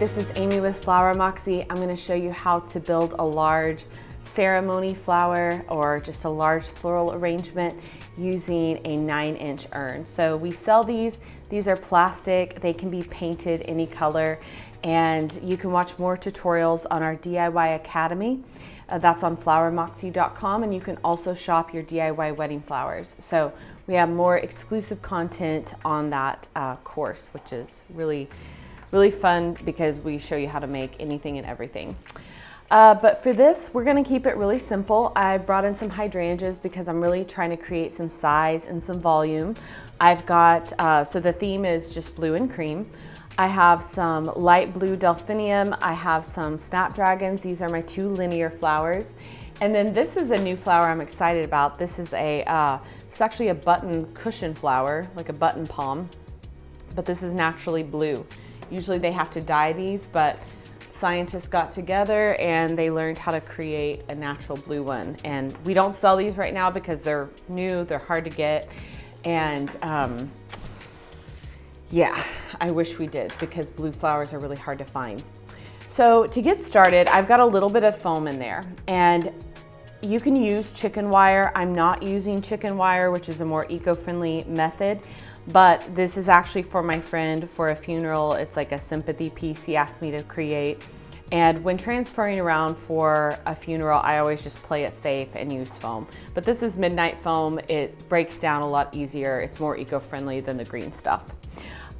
this is Amy with Flower Moxie. I'm going to show you how to build a large ceremony flower or just a large floral arrangement using a 9-inch urn. So we sell these are plastic, they can be painted any color, and you can watch more tutorials on our DIY Academy. That's on flowermoxie.com, and you can also shop your DIY wedding flowers. So we have more exclusive content on that course, which is really fun because we show you how to make anything and everything. But for this, we're gonna keep it really simple. I brought in some hydrangeas because I'm really trying to create some size and some volume. I've got, so the theme is just blue and cream. I have some light blue Delphinium. I have some Snapdragons. These are my 2 linear flowers. And then this is a new flower I'm excited about. This is it's actually a button cushion flower, like a button palm, but this is naturally blue. Usually they have to dye these, but scientists got together and they learned how to create a natural blue one. And we don't sell these right now because they're new, they're hard to get. And yeah, I wish we did because blue flowers are really hard to find. So to get started, I've got a little bit of foam in there, and you can use chicken wire. I'm not using chicken wire, which is a more eco-friendly method, but this is actually for my friend for a funeral. It's like a sympathy piece he asked me to create. And when transferring around for a funeral, I always just play it safe and use foam. But this is midnight foam. It breaks down a lot easier. It's more eco-friendly than the green stuff.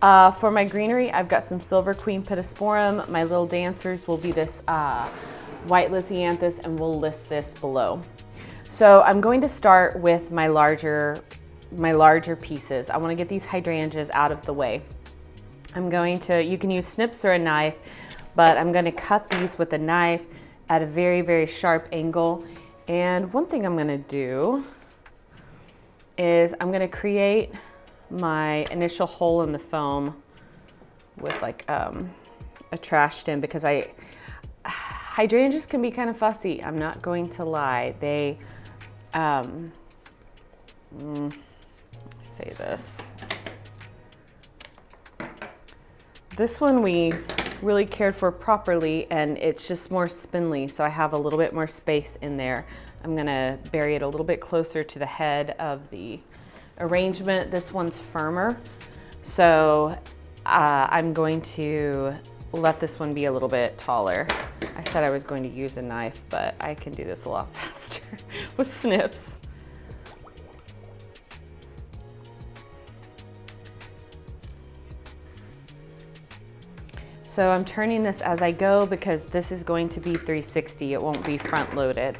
For my greenery, I've got some Silver Queen Pittosporum. My little dancers will be this white Lisianthus, and we'll list this below. So I'm going to start with my larger pieces. I want to get these hydrangeas out of the way. You can use snips or a knife, but I'm going to cut these with a knife at a very sharp angle. And one thing I'm going to do is I'm going to create my initial hole in the foam with like a trash tin, because hydrangeas can be kind of fussy. I'm not going to lie. They, say this. This one we really cared for properly, and it's just more spindly, so I have a little bit more space in there. I'm gonna bury it a little bit closer to the head of the arrangement. This one's firmer, so I'm going to let this one be a little bit taller. I said I was going to use a knife, but I can do this a lot faster with snips. So I'm turning this as I go because this is going to be 360. It won't be front loaded.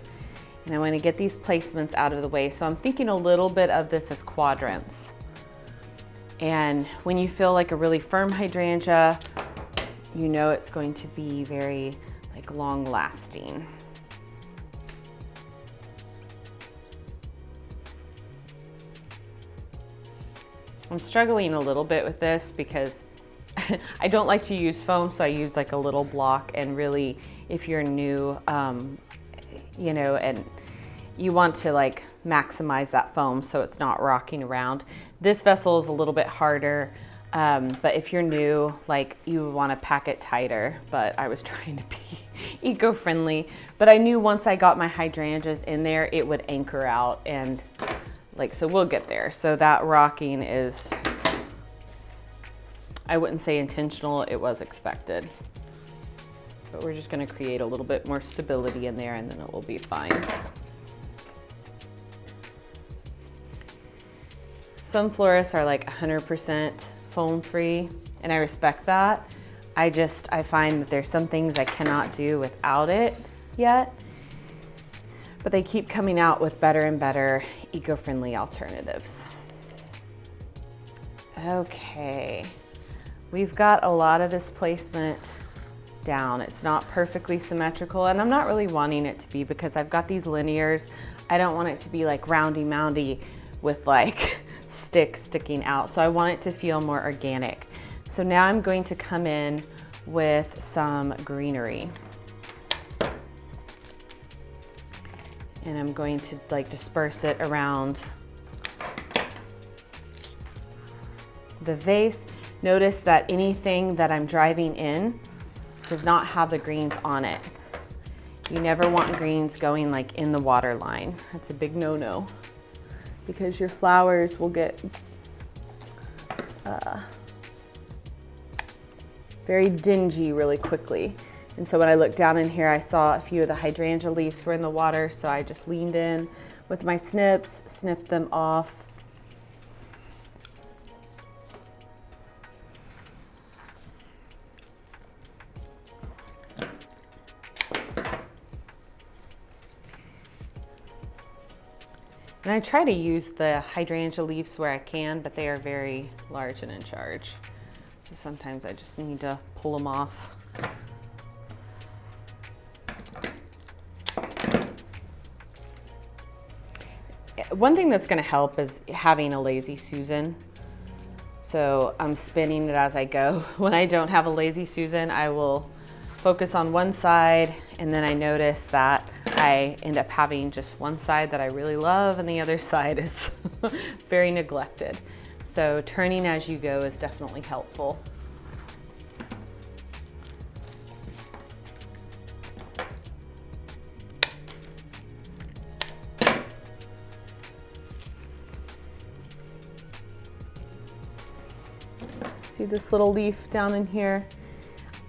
And I want to get these placements out of the way. So I'm thinking a little bit of this as quadrants. And when you feel like a really firm hydrangea, you know it's going to be very like long lasting. I'm struggling a little bit with this because I don't like to use foam, so I use like a little block. And really, if you're new, you know, and you want to like maximize that foam so it's not rocking around. This vessel is a little bit harder, but if you're new, like you want to pack it tighter, but I was trying to be eco-friendly. But I knew once I got my hydrangeas in there, it would anchor out, and like, so we'll get there. So that rocking is, I wouldn't say intentional, it was expected. But we're just gonna create a little bit more stability in there, and then it will be fine. Some florists are like 100% foam free, and I respect that. I find that there's some things I cannot do without it yet, but they keep coming out with better and better eco-friendly alternatives. Okay. We've got a lot of this placement down. It's not perfectly symmetrical, and I'm not really wanting it to be because I've got these linears. I don't want it to be like roundy moundy with like sticks sticking out. So I want it to feel more organic. So now I'm going to come in with some greenery. And I'm going to like disperse it around the vase. Notice that anything that I'm driving in does not have the greens on it. You never want greens going like in the water line. That's a big no-no because your flowers will get very dingy really quickly. And so when I looked down in here, I saw a few of the hydrangea leaves were in the water, so I just leaned in with my snips, snipped them off. And I try to use the hydrangea leaves where I can, but they are very large and in charge. So sometimes I just need to pull them off. One thing that's gonna help is having a lazy Susan. So I'm spinning it as I go. When I don't have a lazy Susan, I will focus on one side, and then I notice that I end up having just one side that I really love and the other side is very neglected. So turning as you go is definitely helpful. See this little leaf down in here?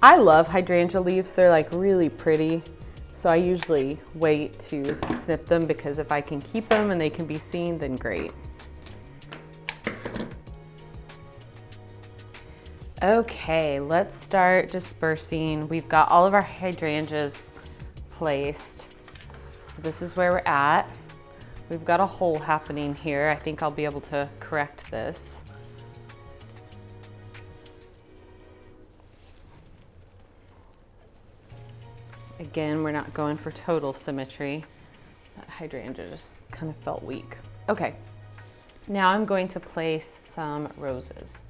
I love hydrangea leaves. They're like really pretty. So I usually wait to snip them because if I can keep them and they can be seen, then great. Okay, let's start dispersing. We've got all of our hydrangeas placed. So this is where we're at. We've got a hole happening here. I think I'll be able to correct this. Again, we're not going for total symmetry. That hydrangea just kind of felt weak. Okay, now I'm going to place some roses.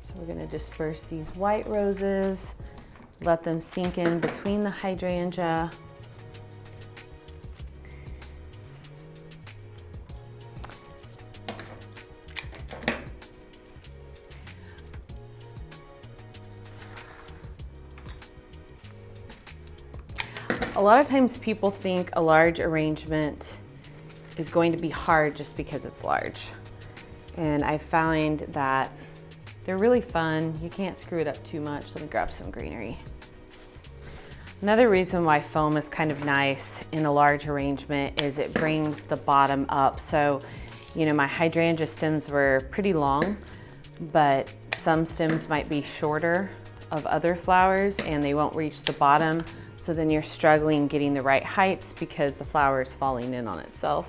So we're gonna disperse these white roses, let them sink in between the hydrangea. A lot of times people think a large arrangement is going to be hard just because it's large. And I find that they're really fun. You can't screw it up too much. Let me grab some greenery. Another reason why foam is kind of nice in a large arrangement is it brings the bottom up. So, you know, my hydrangea stems were pretty long, but some stems might be shorter of other flowers and they won't reach the bottom. So then you're struggling getting the right heights because the flower is falling in on itself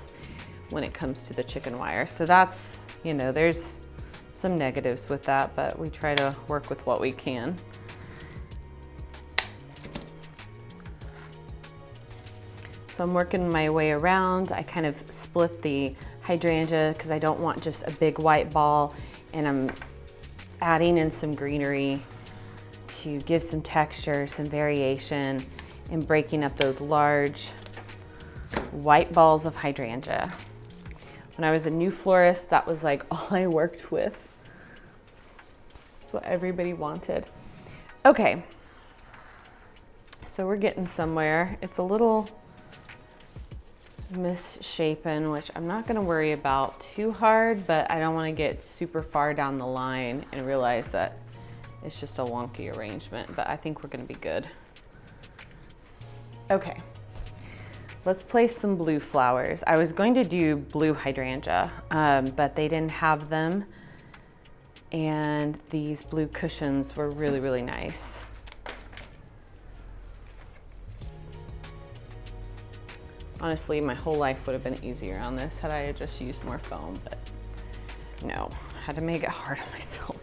when it comes to the chicken wire. So that's, you know, there's some negatives with that, but we try to work with what we can. So I'm working my way around. I kind of split the hydrangea because I don't want just a big white ball, and I'm adding in some greenery to give some texture, some variation, and breaking up those large white balls of hydrangea. When I was a new florist, that was like all I worked with. That's what everybody wanted. Okay, so we're getting somewhere. It's a little misshapen, which I'm not gonna worry about too hard, but I don't wanna get super far down the line and realize that it's just a wonky arrangement, but I think we're gonna be good. Okay, let's place some blue flowers. I was going to do blue hydrangea, but they didn't have them. And these blue cushions were really, really nice. Honestly, my whole life would have been easier on this had I just used more foam, but no, I had to make it hard on myself.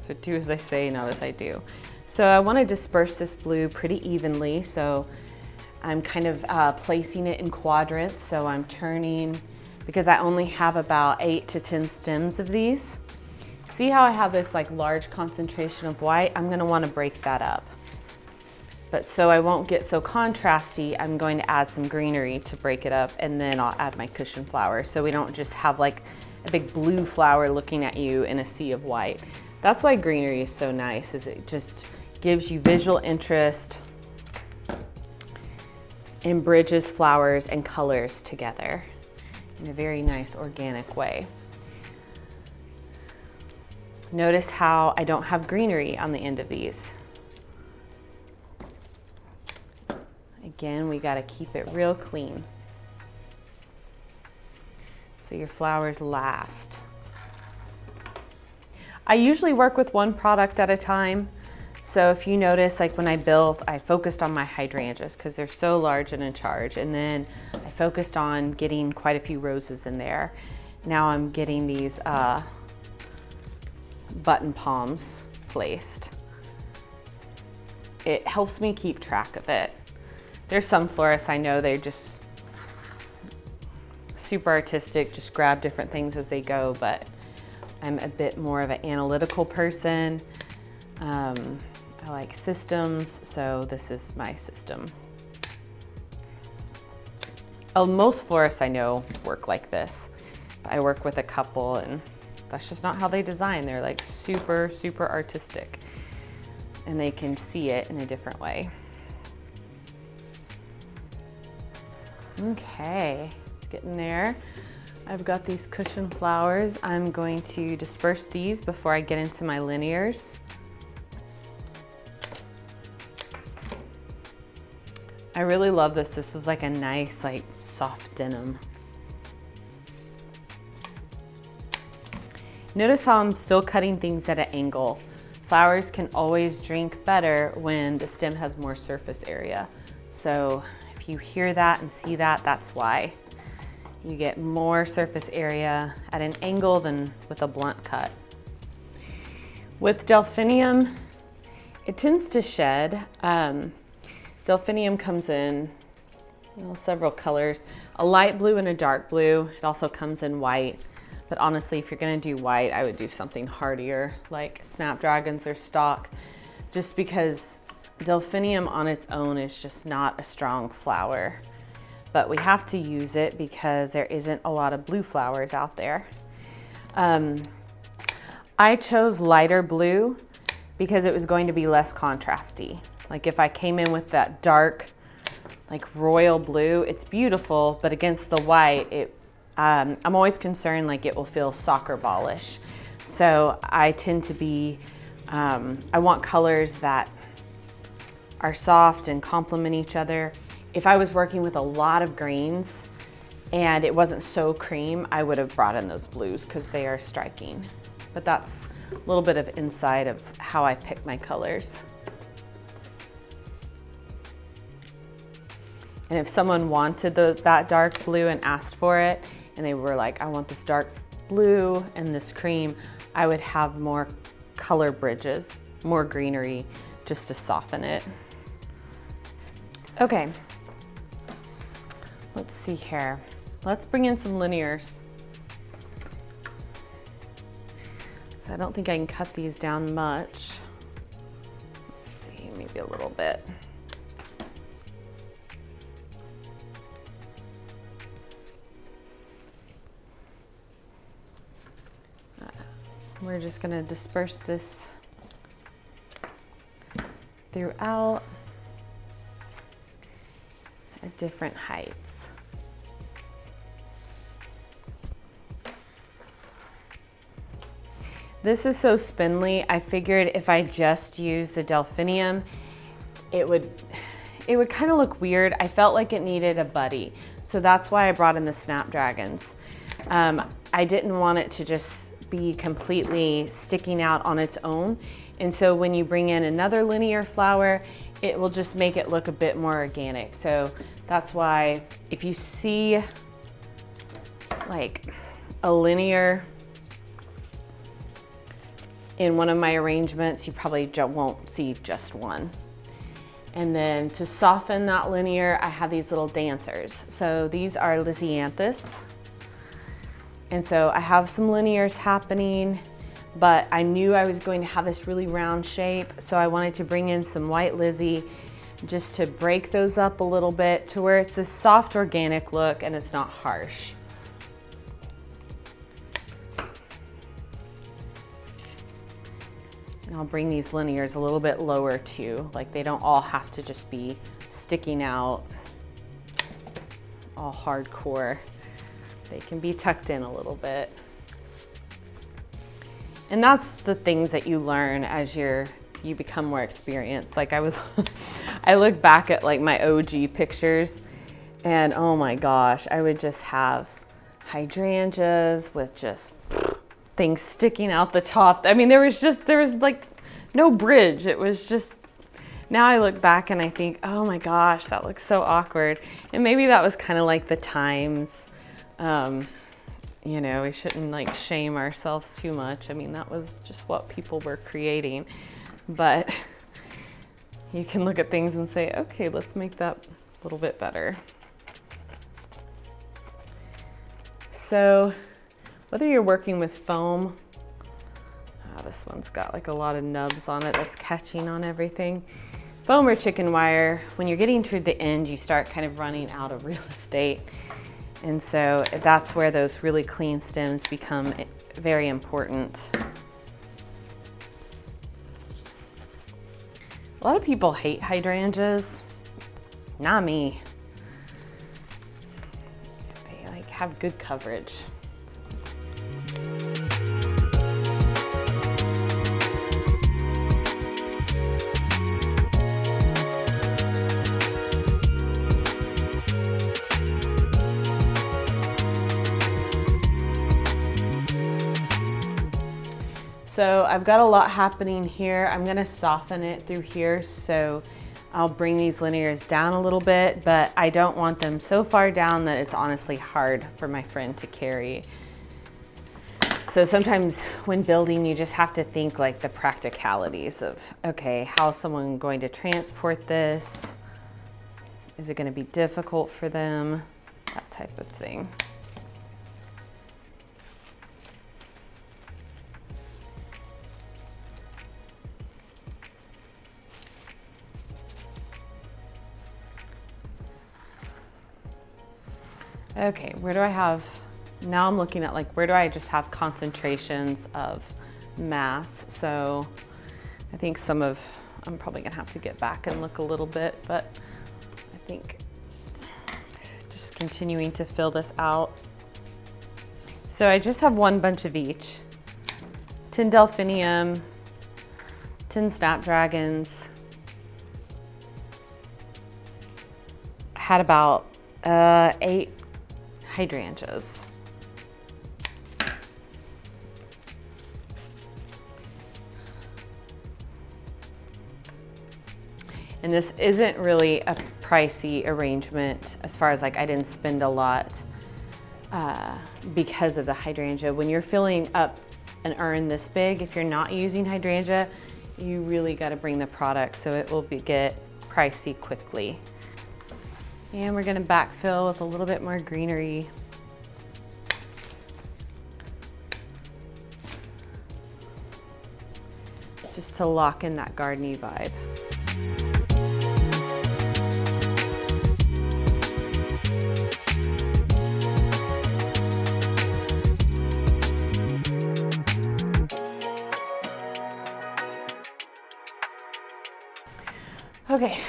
So do as I say, not as I do. So I want to disperse this blue pretty evenly. So I'm kind of placing it in quadrants. So I'm turning, because I only have about 8 to 10 stems of these. See how I have this like large concentration of white? I'm going to want to break that up. But so I won't get so contrasty, I'm going to add some greenery to break it up, and then I'll add my cushion flower. So we don't just have like a big blue flower looking at you in a sea of white. That's why greenery is so nice, is it just gives you visual interest and bridges flowers and colors together in a very nice organic way. Notice how I don't have greenery on the end of these. Again, we gotta keep it real clean so your flowers last. I usually work with one product at a time. So if you notice, like when I built, I focused on my hydrangeas because they're so large and in charge. And then I focused on getting quite a few roses in there. Now I'm getting these button palms placed. It helps me keep track of it. There's some florists I know, they're just super artistic, just grab different things as they go, but I'm a bit more of an analytical person. I like systems, so this is my system. Oh, most florists I know work like this. I work with a couple and that's just not how they design. They're like super, super artistic and they can see it in a different way. Okay, it's getting there. I've got these cushion flowers. I'm going to disperse these before I get into my linears. I really love this. This was like a nice, like soft denim. Notice how I'm still cutting things at an angle. Flowers can always drink better when the stem has more surface area. So if you hear that and see that, that's why. You get more surface area at an angle than with a blunt cut. With Delphinium, it tends to shed. Delphinium comes in several colors, a light blue and a dark blue. It also comes in white, but honestly, if you're gonna do white, I would do something hardier like Snapdragons or stock, just because Delphinium on its own is just not a strong flower. But we have to use it because there isn't a lot of blue flowers out there. I chose lighter blue because it was going to be less contrasty. Like if I came in with that dark, like royal blue, it's beautiful, but against the white, I'm always concerned like it will feel soccer ballish. So I tend to be, I want colors that are soft and complement each other. If I was working with a lot of greens and it wasn't so cream, I would have brought in those blues because they are striking. But that's a little bit of insight of how I pick my colors. And if someone wanted that dark blue and asked for it, and they were like, I want this dark blue and this cream, I would have more color bridges, more greenery, just to soften it. Okay, let's see here. Let's bring in some linears. So I don't think I can cut these down much. Let's see, maybe a little bit. We're just gonna disperse this throughout at different heights. This is so spindly. I figured if I just used the Delphinium, it would kind of look weird. I felt like it needed a buddy. So that's why I brought in the Snapdragons. I didn't want it to just be completely sticking out on its own. And so when you bring in another linear flower, it will just make it look a bit more organic. So that's why if you see like a linear in one of my arrangements, you probably won't see just one. And then to soften that linear, I have these little dancers. So these are Lisianthus. And so I have some linears happening, but I knew I was going to have this really round shape. So I wanted to bring in some white Lizzie just to break those up a little bit to where it's a soft organic look and it's not harsh. I'll bring these linears a little bit lower too. Like they don't all have to just be sticking out all hardcore. They can be tucked in a little bit. And that's the things that you learn as you become more experienced. Like I look back at like my OG pictures and oh my gosh, I would just have hydrangeas with just things sticking out the top. I mean, there was like no bridge. It was just, now I look back and I think, oh my gosh, that looks so awkward. And maybe that was kind of like the times. You know, we shouldn't like shame ourselves too much. I mean, that was just what people were creating. But you can look at things and say, okay, let's make that a little bit better. So whether you're working with foam, this one's got like a lot of nubs on it that's catching on everything. Foam or chicken wire, when you're getting to the end, you start kind of running out of real estate. And so that's where those really clean stems become very important. A lot of people hate hydrangeas. Not me. They like have good coverage. So I've got a lot happening here. I'm gonna soften it through here, so I'll bring these linears down a little bit, but I don't want them so far down that it's honestly hard for my friend to carry. So sometimes when building, you just have to think like the practicalities of, okay, how's someone going to transport this? Is it gonna be difficult for them? That type of thing. Okay, where do I have, now I'm looking at like, where do I just have concentrations of mass? So I think I'm probably gonna have to get back and look a little bit, but I think just continuing to fill this out. So I just have one bunch of each. 10 Delphinium, 10 Snapdragons. I had about 8 hydrangeas. And this isn't really a pricey arrangement as far as like I didn't spend a lot because of the hydrangea. When you're filling up an urn this big, if you're not using hydrangea, you really got to bring the product so it will get pricey quickly. And we're gonna backfill with a little bit more greenery. Just to lock in that gardeny vibe. Okay.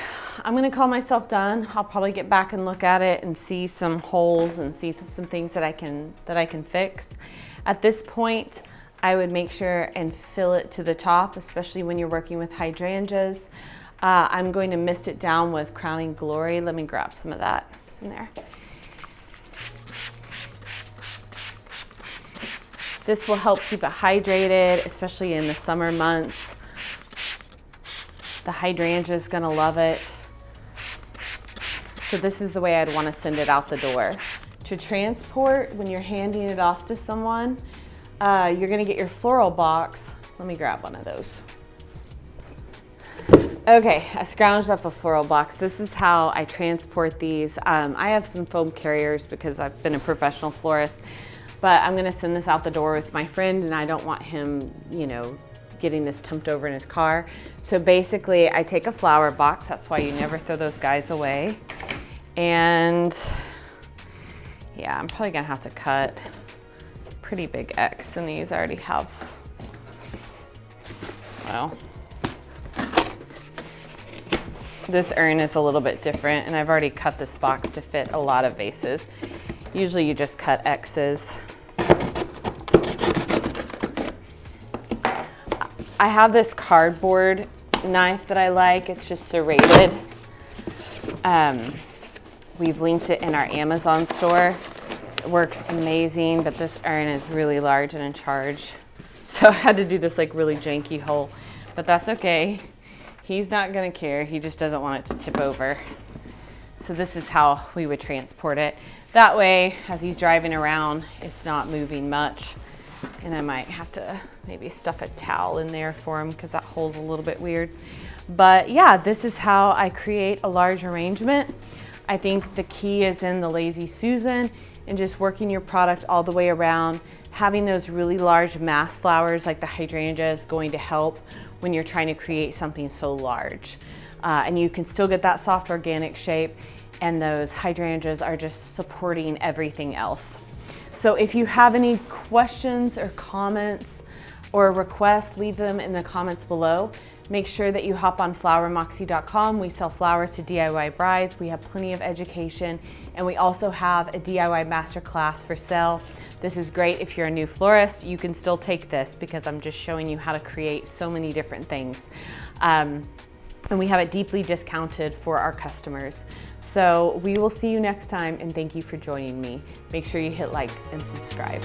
I'm gonna call myself done. I'll probably get back and look at it and see some holes and see some things that I can fix. At this point, I would make sure and fill it to the top, especially when you're working with hydrangeas. I'm going to mist it down with Crowning Glory. Let me grab some of that. It's in there. This will help keep it hydrated, especially in the summer months. The hydrangea is gonna love it. So this is the way I'd want to send it out the door. To transport, when you're handing it off to someone, you're gonna get your floral box. Let me grab one of those. Okay, I scrounged up a floral box. This is how I transport these. I have some foam carriers because I've been a professional florist, but I'm gonna send this out the door with my friend and I don't want him, you know, getting this dumped over in his car. So basically I take a flower box. That's why you never throw those guys away. And yeah, I'm probably gonna have to cut a pretty big X in these. I already have Well, this urn is a little bit different, and I've already cut this box to fit a lot of vases. Usually you just cut X's. I have this cardboard knife that I like. It's just serrated. We've linked it in our Amazon store. It works amazing, but this urn is really large and in charge. So I had to do this like really janky hole, but that's okay. He's not gonna care. He just doesn't want it to tip over. So this is how we would transport it. That way, as he's driving around, it's not moving much. And I might have to maybe stuff a towel in there for him because that hole's a little bit weird. But yeah, this is how I create a large arrangement. I think the key is in the Lazy Susan and just working your product all the way around. Having those really large mass flowers like the hydrangea is going to help when you're trying to create something so large. And you can still get that soft organic shape, and those hydrangeas are just supporting everything else. So if you have any questions or comments or requests, leave them in the comments below. Make sure that you hop on flowermoxie.com. We sell flowers to DIY brides. We have plenty of education, and we also have a DIY masterclass for sale. This is great if you're a new florist. You can still take this because I'm just showing you how to create so many different things. And we have it deeply discounted for our customers. So we will see you next time, and thank you for joining me. Make sure you hit like and subscribe.